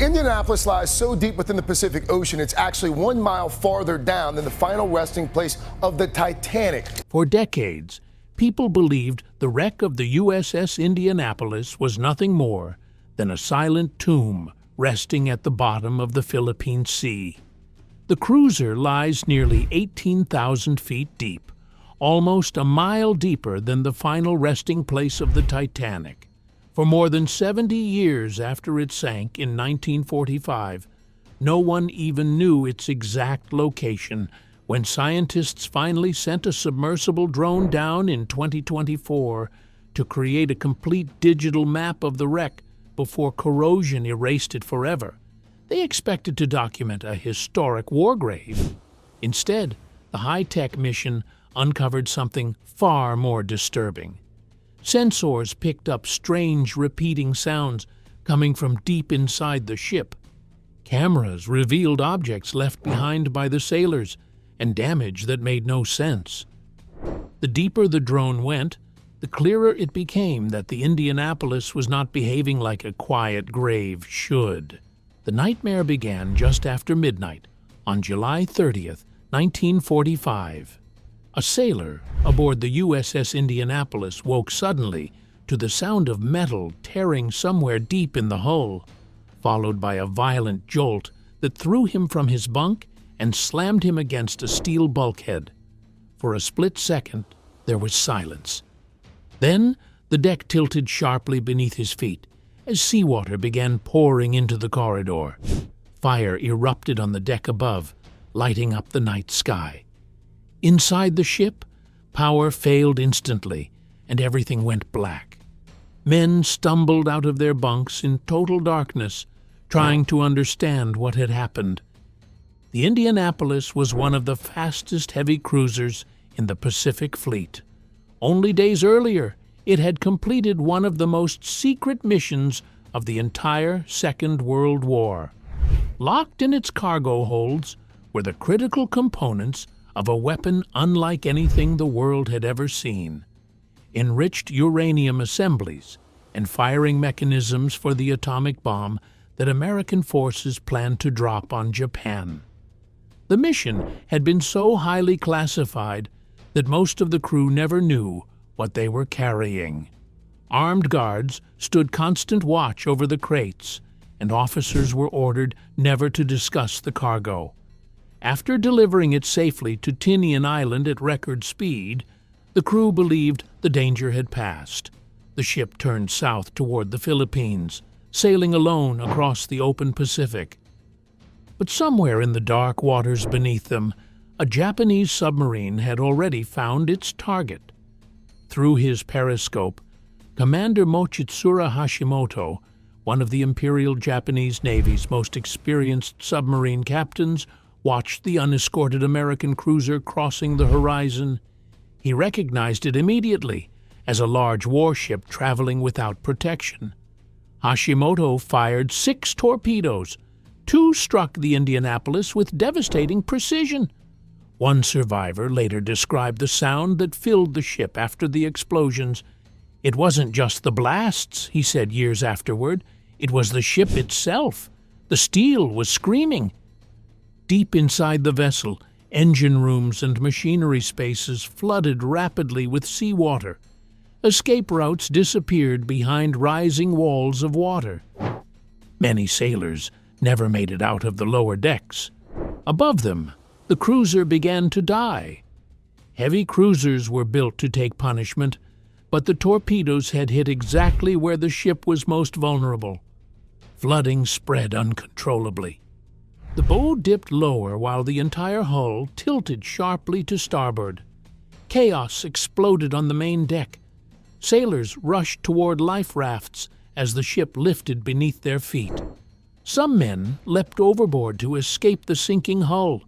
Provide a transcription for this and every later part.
The Indianapolis lies so deep within the Pacific Ocean, it's actually 1 mile farther down than the final resting place of the Titanic. For decades, people believed the wreck of the USS Indianapolis was nothing more than a silent tomb resting at the bottom of the Philippine Sea. The cruiser lies nearly 18,000 feet deep, almost a mile deeper than the final resting place of the Titanic. For more than 70 years after it sank in 1945, no one even knew its exact location when scientists finally sent a submersible drone down in 2024 to create a complete digital map of the wreck before corrosion erased it forever. They expected to document a historic war grave. Instead, the high-tech mission uncovered something far more disturbing. Sensors picked up strange repeating sounds coming from deep inside the ship. Cameras revealed objects left behind by the sailors and damage that made no sense. The deeper the drone went, the clearer it became that the Indianapolis was not behaving like a quiet grave should. The nightmare began just after midnight on July 30th, 1945. A sailor aboard the USS Indianapolis woke suddenly to the sound of metal tearing somewhere deep in the hull, followed by a violent jolt that threw him from his bunk and slammed him against a steel bulkhead. For a split second, there was silence. Then the deck tilted sharply beneath his feet as seawater began pouring into the corridor. Fire erupted on the deck above, lighting up the night sky. Inside the ship, power failed instantly, and everything went black. Men stumbled out of their bunks in total darkness, trying to understand what had happened. The Indianapolis was one of the fastest heavy cruisers in the Pacific Fleet. Only days earlier, it had completed one of the most secret missions of the entire Second World War. Locked in its cargo holds were the critical components of a weapon unlike anything the world had ever seen. Enriched uranium assemblies and firing mechanisms for the atomic bomb that American forces planned to drop on Japan. The mission had been so highly classified that most of the crew never knew what they were carrying. Armed guards stood constant watch over the crates, and officers were ordered never to discuss the cargo. After delivering it safely to Tinian Island at record speed, the crew believed the danger had passed. The ship turned south toward the Philippines, sailing alone across the open Pacific. But somewhere in the dark waters beneath them, a Japanese submarine had already found its target. Through his periscope, Commander Mochitsura Hashimoto, one of the Imperial Japanese Navy's most experienced submarine captains, watched the unescorted American cruiser crossing the horizon. He recognized it immediately as a large warship traveling without protection. Hashimoto fired 6 torpedoes. 2 struck the Indianapolis with devastating precision. One survivor later described the sound that filled the ship after the explosions. It wasn't just the blasts, he said years afterward. It was the ship itself. The steel was screaming. Deep inside the vessel, engine rooms and machinery spaces flooded rapidly with seawater. Escape routes disappeared behind rising walls of water. Many sailors never made it out of the lower decks. Above them, the cruiser began to die. Heavy cruisers were built to take punishment, but the torpedoes had hit exactly where the ship was most vulnerable. Flooding spread uncontrollably. The bow dipped lower while the entire hull tilted sharply to starboard. Chaos exploded on the main deck. Sailors rushed toward life rafts as the ship lifted beneath their feet. Some men leapt overboard to escape the sinking hull.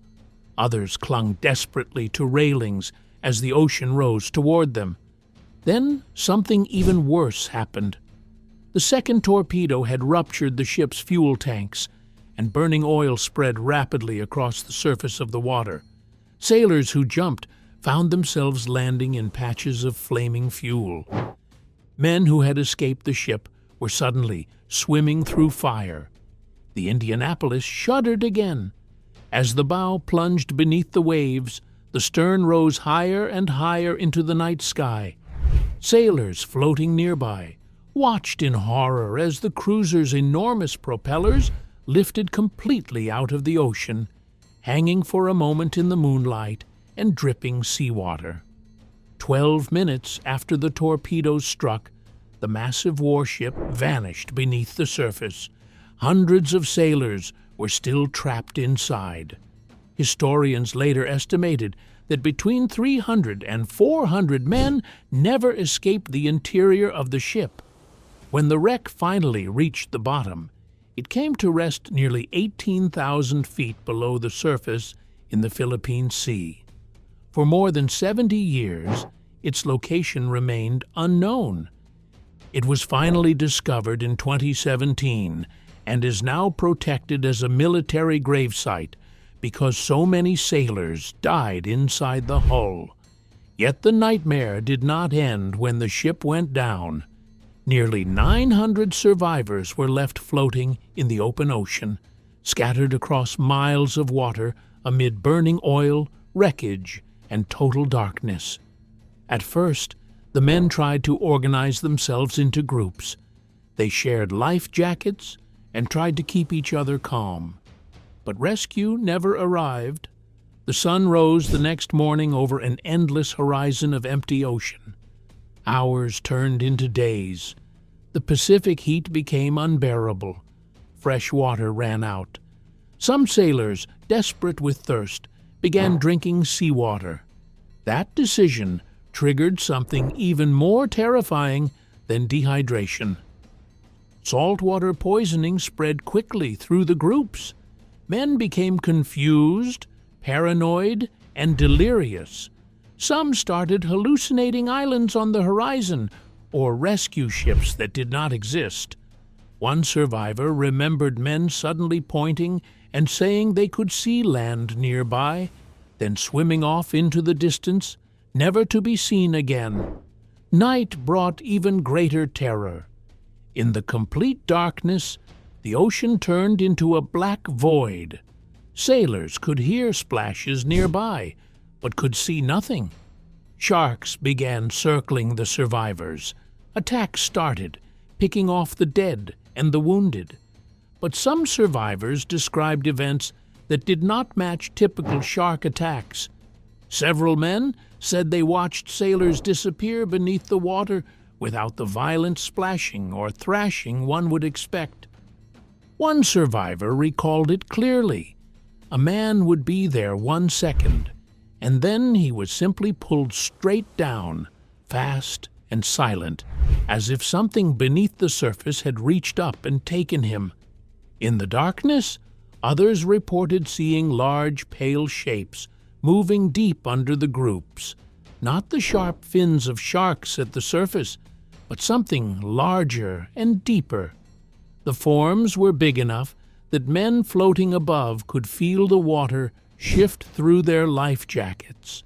Others clung desperately to railings as the ocean rose toward them. Then something even worse happened. The second torpedo had ruptured the ship's fuel tanks, and burning oil spread rapidly across the surface of the water. Sailors who jumped found themselves landing in patches of flaming fuel. Men who had escaped the ship were suddenly swimming through fire. The Indianapolis shuddered again. As the bow plunged beneath the waves, the stern rose higher and higher into the night sky. Sailors floating nearby watched in horror as the cruiser's enormous propellers lifted completely out of the ocean, hanging for a moment in the moonlight and dripping seawater. 12 minutes after the torpedoes struck, the massive warship vanished beneath the surface. Hundreds of sailors were still trapped inside. Historians later estimated that between 300 and 400 men never escaped the interior of the ship. When the wreck finally reached the bottom, it came to rest nearly 18,000 feet below the surface in the Philippine Sea. For more than 70 years, its location remained unknown. It was finally discovered in 2017 and is now protected as a military gravesite because so many sailors died inside the hull. Yet the nightmare did not end when the ship went down. Nearly 900 survivors were left floating in the open ocean, scattered across miles of water amid burning oil, wreckage, and total darkness. At first, the men tried to organize themselves into groups. They shared life jackets and tried to keep each other calm. But rescue never arrived. The sun rose the next morning over an endless horizon of empty ocean. Hours turned into days. The Pacific heat became unbearable. Fresh water ran out. Some sailors, desperate with thirst, began drinking seawater. That decision triggered something even more terrifying than dehydration. Saltwater poisoning spread quickly through the groups. Men became confused, paranoid, and delirious. Some started hallucinating islands on the horizon or rescue ships that did not exist. One survivor remembered men suddenly pointing and saying they could see land nearby, then swimming off into the distance, never to be seen again. Night brought even greater terror. In the complete darkness, the ocean turned into a black void. Sailors could hear splashes nearby, but could see nothing. Sharks began circling the survivors. Attacks started, picking off the dead and the wounded. But some survivors described events that did not match typical shark attacks. Several men said they watched sailors disappear beneath the water without the violent splashing or thrashing one would expect. One survivor recalled it clearly. A man would be there 1 second, and then he was simply pulled straight down, fast and silent, as if something beneath the surface had reached up and taken him. In the darkness, others reported seeing large, pale shapes moving deep under the groups. Not the sharp fins of sharks at the surface, but something larger and deeper. The forms were big enough that men floating above could feel the water shift through their life jackets.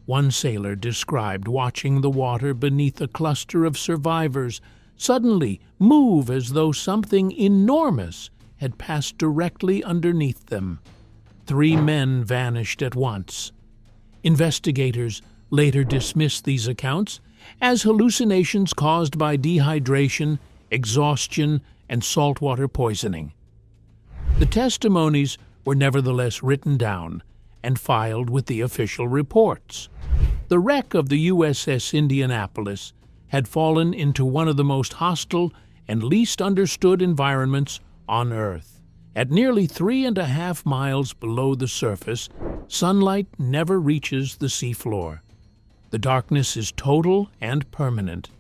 One sailor described watching the water beneath a cluster of survivors suddenly move as though something enormous had passed directly underneath them. 3 men vanished at once. Investigators later dismissed these accounts as hallucinations caused by dehydration, exhaustion, and saltwater poisoning. The testimonies were nevertheless written down and filed with the official reports. The wreck of the USS Indianapolis had fallen into one of the most hostile and least understood environments on Earth. At nearly 3.5 miles below the surface, sunlight never reaches the seafloor. The darkness is total and permanent.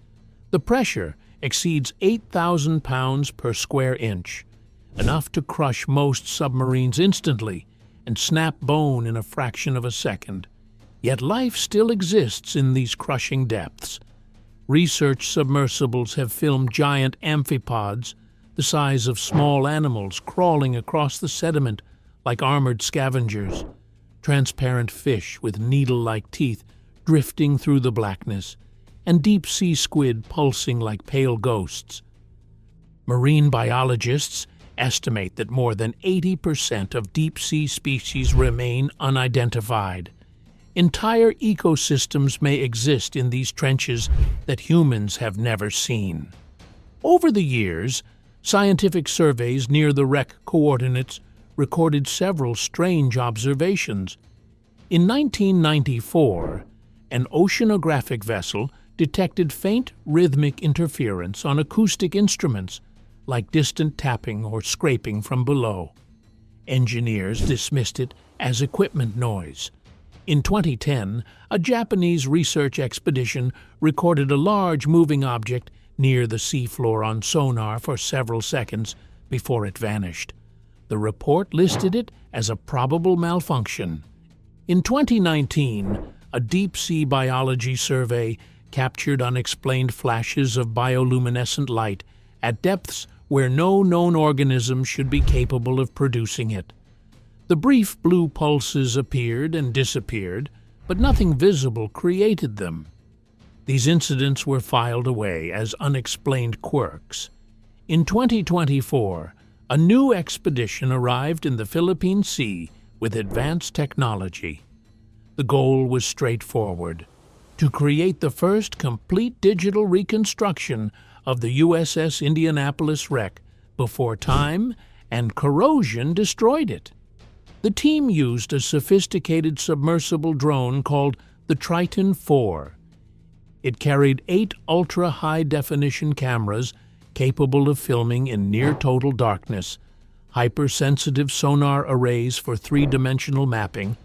The pressure exceeds 8,000 pounds per square inch, enough to crush most submarines instantly and snap bone in a fraction of a second. Yet life still exists in these crushing depths. Research submersibles have filmed giant amphipods, the size of small animals crawling across the sediment like armored scavengers, transparent fish with needle-like teeth drifting through the blackness, and deep-sea squid pulsing like pale ghosts. Marine biologists estimate that more than 80% of deep-sea species remain unidentified. Entire ecosystems may exist in these trenches that humans have never seen. Over the years, scientific surveys near the wreck coordinates recorded several strange observations. In 1994, an oceanographic vessel detected faint rhythmic interference on acoustic instruments, like distant tapping or scraping from below. Engineers dismissed it as equipment noise. In 2010, a Japanese research expedition recorded a large moving object near the seafloor on sonar for several seconds before it vanished. The report listed it as a probable malfunction. In 2019, a deep-sea biology survey captured unexplained flashes of bioluminescent light at depths where no known organism should be capable of producing it. The brief blue pulses appeared and disappeared, but nothing visible created them. These incidents were filed away as unexplained quirks. In 2024, a new expedition arrived in the Philippine Sea with advanced technology. The goal was straightforward: to create the first complete digital reconstruction of the USS Indianapolis wreck before time and corrosion destroyed it. The team used a sophisticated submersible drone called the Triton 4. It carried 8 ultra-high-definition cameras capable of filming in near-total darkness, hypersensitive sonar arrays for 3-dimensional mapping,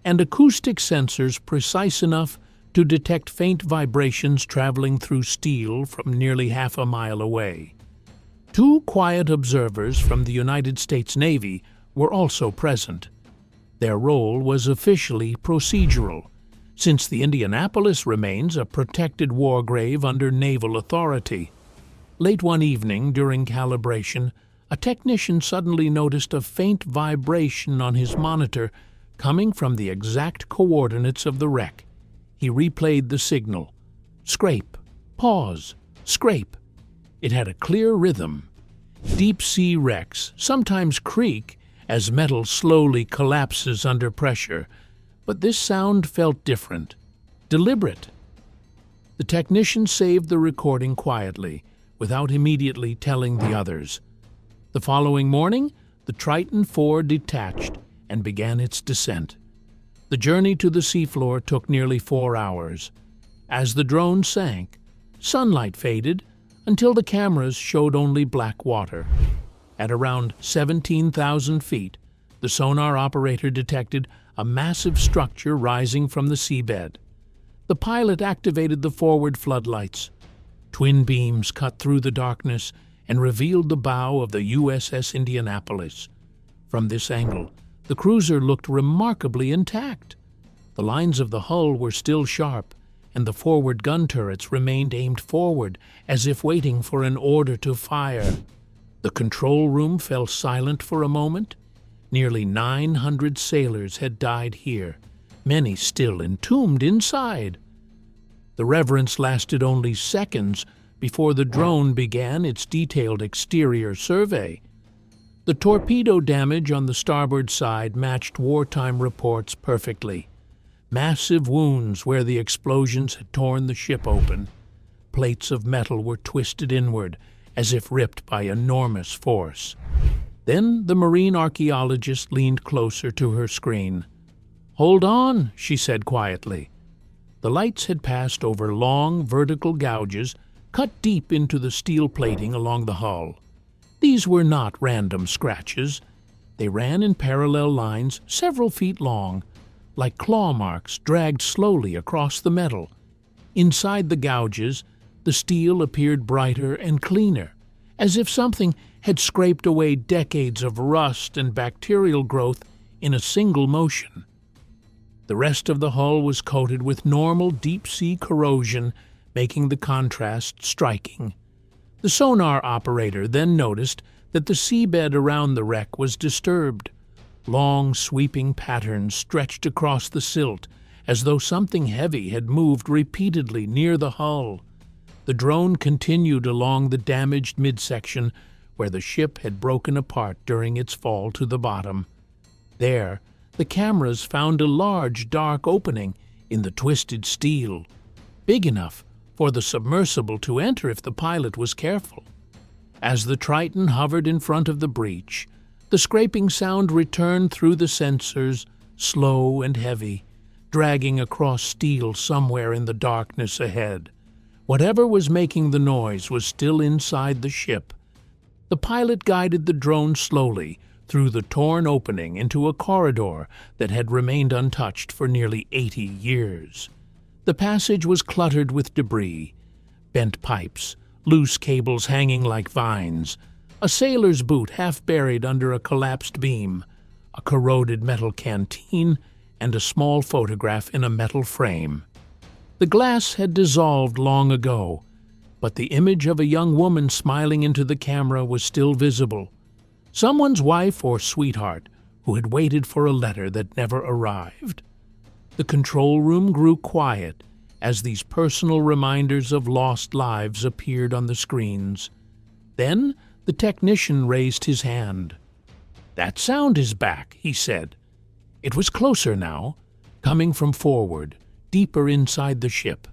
and acoustic sensors precise enough to detect faint vibrations traveling through steel from nearly half a mile away. 2 quiet observers from the United States Navy were also present. Their role was officially procedural, since the Indianapolis remains a protected war grave under naval authority. Late one evening during calibration, a technician suddenly noticed a faint vibration on his monitor coming from the exact coordinates of the wreck. He replayed the signal. Scrape, pause, scrape. It had a clear rhythm. Deep-sea wrecks sometimes creak as metal slowly collapses under pressure, but this sound felt different, deliberate. The technician saved the recording quietly, without immediately telling the others. The following morning, the Triton 4 detached and began its descent. The journey to the seafloor took nearly 4 hours. As the drone sank, sunlight faded until the cameras showed only black water. At around 17,000 feet, the sonar operator detected a massive structure rising from the seabed. The pilot activated the forward floodlights. Twin beams cut through the darkness and revealed the bow of the USS Indianapolis. From this angle, the cruiser looked remarkably intact. The lines of the hull were still sharp, and the forward gun turrets remained aimed forward as if waiting for an order to fire. The control room fell silent for a moment. Nearly 900 sailors had died here, many still entombed inside. The reverence lasted only seconds before the drone began its detailed exterior survey. The torpedo damage on the starboard side matched wartime reports perfectly. Massive wounds where the explosions had torn the ship open. Plates of metal were twisted inward, as if ripped by enormous force. Then the marine archaeologist leaned closer to her screen. "Hold on," she said quietly. The lights had passed over long, vertical gouges cut deep into the steel plating along the hull. These were not random scratches. They ran in parallel lines several feet long, like claw marks dragged slowly across the metal. Inside the gouges, the steel appeared brighter and cleaner, as if something had scraped away decades of rust and bacterial growth in a single motion. The rest of the hull was coated with normal deep-sea corrosion, making the contrast striking. The sonar operator then noticed that the seabed around the wreck was disturbed. Long, sweeping patterns stretched across the silt, as though something heavy had moved repeatedly near the hull. The drone continued along the damaged midsection, where the ship had broken apart during its fall to the bottom. There, the cameras found a large, dark opening in the twisted steel, big enough for the submersible to enter if the pilot was careful. As the Triton hovered in front of the breach, the scraping sound returned through the sensors, slow and heavy, dragging across steel somewhere in the darkness ahead. Whatever was making the noise was still inside the ship. The pilot guided the drone slowly through the torn opening into a corridor that had remained untouched for nearly 80 years. The passage was cluttered with debris, bent pipes, loose cables hanging like vines, a sailor's boot half buried under a collapsed beam, a corroded metal canteen, and a small photograph in a metal frame. The glass had dissolved long ago, but the image of a young woman smiling into the camera was still visible. Someone's wife or sweetheart who had waited for a letter that never arrived. The control room grew quiet as these personal reminders of lost lives appeared on the screens. Then the technician raised his hand. "That sound is back," he said. It was closer now, coming from forward, deeper inside the ship.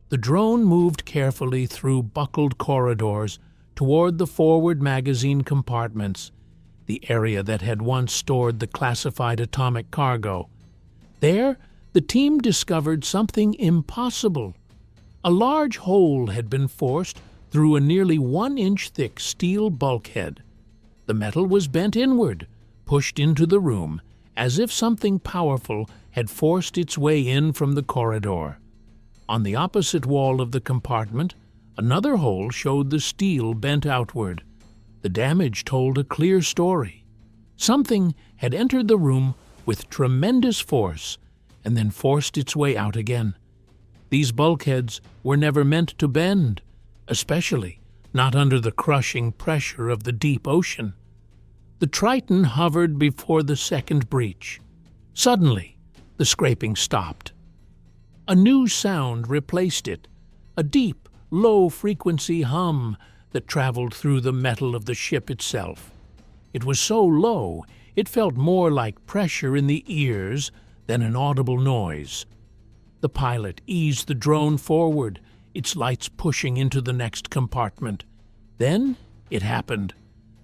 The drone moved carefully through buckled corridors toward the forward magazine compartments, the area that had once stored the classified atomic cargo. There, the team discovered something impossible. A large hole had been forced through a nearly 1-inch thick steel bulkhead. The metal was bent inward, pushed into the room, as if something powerful had forced its way in from the corridor. On the opposite wall of the compartment, another hole showed the steel bent outward. The damage told a clear story. Something had entered the room with tremendous force and then forced its way out again. These bulkheads were never meant to bend, especially not under the crushing pressure of the deep ocean. The Triton hovered before the second breach. Suddenly, the scraping stopped. A new sound replaced it, a deep, low-frequency hum that traveled through the metal of the ship itself. It was so low, it felt more like pressure in the ears than an audible noise. The pilot eased the drone forward, its lights pushing into the next compartment. Then it happened.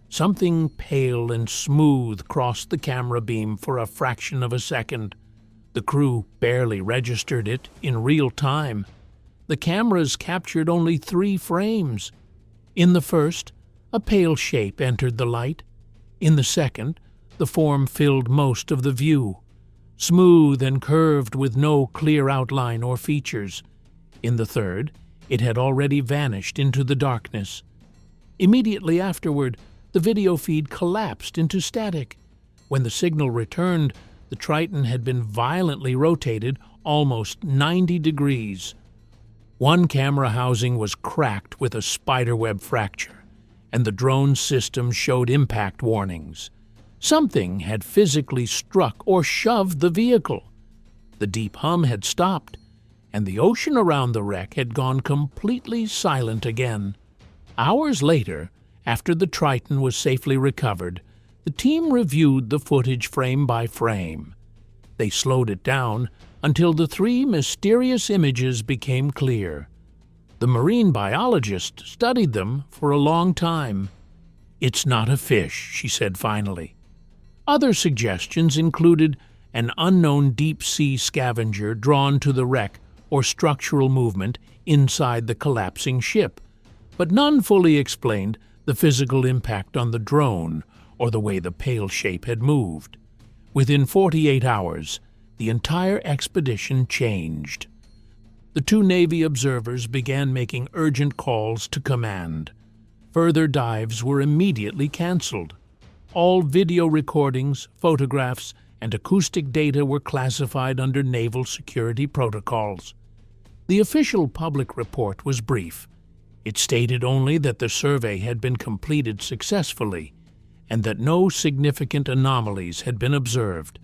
Something pale and smooth crossed the camera beam for a fraction of a second. The crew barely registered it in real time. The cameras captured only 3 frames. In the first, a pale shape entered the light. In the second, the form filled most of the view, smooth and curved with no clear outline or features. In the third, it had already vanished into the darkness. Immediately afterward, the video feed collapsed into static. When the signal returned, the Triton had been violently rotated almost 90 degrees. One camera housing was cracked with a spiderweb fracture, and the drone system showed impact warnings. Something had physically struck or shoved the vehicle. The deep hum had stopped, and the ocean around the wreck had gone completely silent again. Hours later, after the Triton was safely recovered, the team reviewed the footage frame by frame. They slowed it down until the 3 mysterious images became clear. The marine biologist studied them for a long time. "It's not a fish," she said finally. Other suggestions included an unknown deep-sea scavenger drawn to the wreck or structural movement inside the collapsing ship, but none fully explained the physical impact on the drone or the way the pale shape had moved. Within 48 hours, the entire expedition changed. The 2 Navy observers began making urgent calls to command. Further dives were immediately canceled. All video recordings, photographs, and acoustic data were classified under naval security protocols. The official public report was brief. It stated only that the survey had been completed successfully and that no significant anomalies had been observed.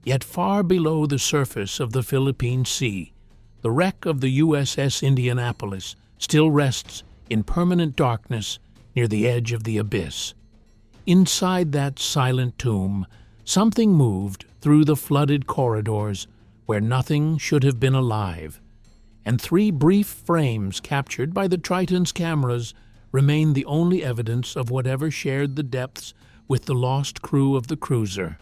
Yet far below the surface of the Philippine Sea, the wreck of the USS Indianapolis still rests in permanent darkness near the edge of the abyss. Inside that silent tomb, something moved through the flooded corridors where nothing should have been alive, and 3 brief frames captured by the Triton's cameras remain the only evidence of whatever shared the depths with the lost crew of the cruiser.